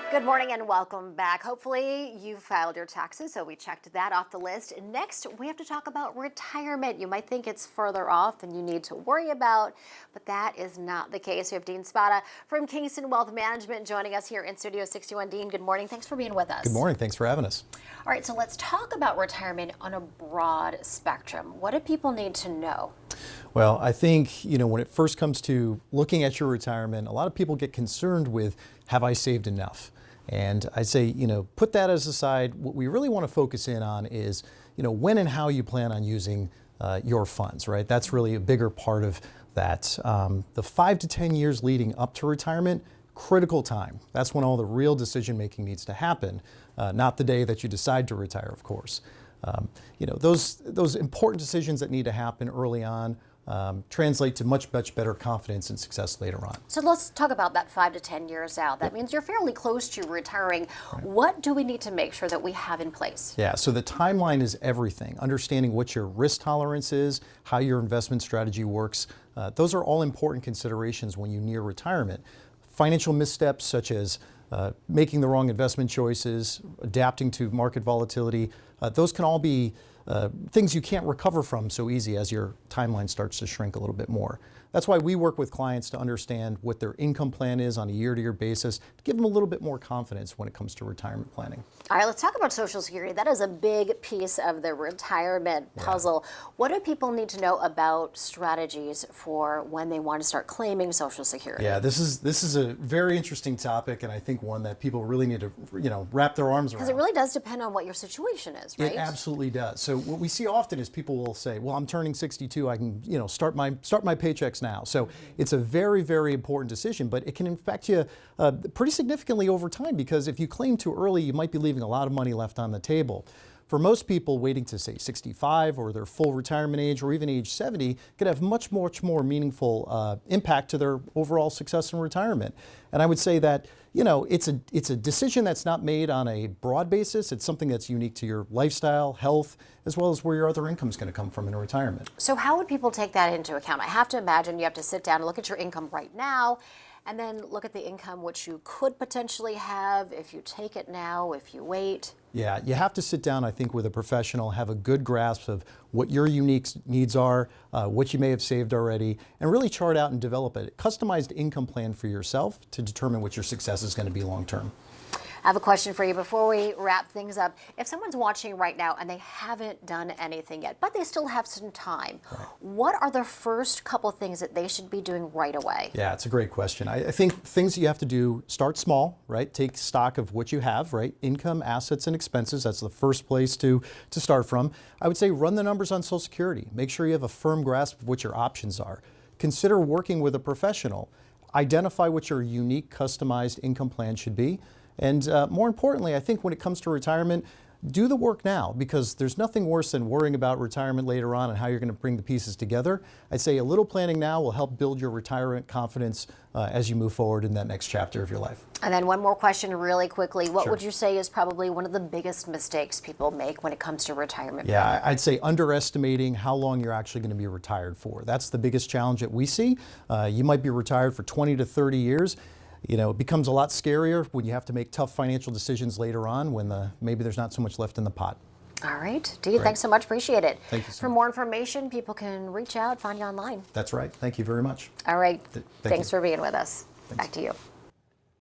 Good morning and welcome back. Hopefully you filed your taxes, so we checked that off the list. Next, we have to talk about retirement. You might think it's further off than you need to worry about, but that is not the case. We have Dean Spada from Kingston Wealth Management joining us here in Studio 61. Dean, good morning. Thanks for being with us. Good morning. Thanks for having us. All right, so let's talk about retirement on a broad spectrum. What do people need to know? Well, I think, when it first comes to looking at your retirement, a lot of people get concerned with, have I saved enough? And I'd say, put that as aside. What we really want to focus in on is, when and how you plan on using your funds, right? That's really a bigger part of that. The 5 to 10 years leading up to retirement, critical time. That's when all the real decision making needs to happen, not the day that you decide to retire, of course. Those important decisions that need to happen early on translate to much better confidence and success later on. So let's talk about that 5 to 10 years out. That means you're fairly close to retiring. Right. What do we need to make sure that we have in place? Yeah, so the timeline is everything. Understanding what your risk tolerance is, how your investment strategy works, those are all important considerations when you near retirement. Financial missteps such as making the wrong investment choices, adapting to market volatility, those can all be things you can't recover from so easy as your timeline starts to shrink a little bit more. That's why we work with clients to understand what their income plan is on a year-to-year basis, to give them a little bit more confidence when it comes to retirement planning. All right, let's talk about Social Security. That is a big piece of the retirement puzzle. Yeah. What do people need to know about strategies for when they want to start claiming Social Security? Yeah, this is a very interesting topic, and I think one that people really need to wrap their arms around. Because it really does depend on what your situation is, right? It absolutely does. So what we see often is people will say, well, I'm turning 62, I can start my paychecks now. So it's a very, very important decision, but it can affect you pretty significantly over time, because if you claim too early, you might be leaving a lot of money left on the table. For most people, waiting to say 65 or their full retirement age or even age 70 could have much more meaningful impact to their overall success in retirement. And I would say that it's a decision that's not made on a broad basis. It's something that's unique to your lifestyle, health, as well as where your other income is going to come from in retirement. So how would people take that into account? I have to imagine you have to sit down and look at your income right now, and then look at the income which you could potentially have if you take it now, if you wait. Yeah, you have to sit down, I think, with a professional, have a good grasp of what your unique needs are, what you may have saved already, and really chart out and develop a customized income plan for yourself to determine what your success is going to be long term. I have a question for you before we wrap things up. If someone's watching right now and they haven't done anything yet, but they still have some time, what are the first couple things that they should be doing right away? Yeah, it's a great question. I think things you have to do, start small, right? Take stock of what you have, right? Income, assets, and expenses. That's the first place to start from. I would say run the numbers on Social Security. Make sure you have a firm grasp of what your options are. Consider working with a professional. Identify what your unique, customized income plan should be. And more importantly, I think when it comes to retirement, do the work now, because there's nothing worse than worrying about retirement later on and how you're going to bring the pieces together. I'd say a little planning now will help build your retirement confidence as you move forward in that next chapter of your life. And then one more question really quickly. What would you say is probably one of the biggest mistakes people make when it comes to retirement? Yeah, I'd say underestimating how long you're actually going to be retired for. That's the biggest challenge that we see. You might be retired for 20 to 30 years. It becomes a lot scarier when you have to make tough financial decisions later on when maybe there's not so much left in the pot. All right. Dee, thanks so much. Appreciate it. Thank you so For much. more information, people can reach out, find you online. That's right. Thank you very much. All right. Thanks Thanks for being with us. Thanks. Back to you.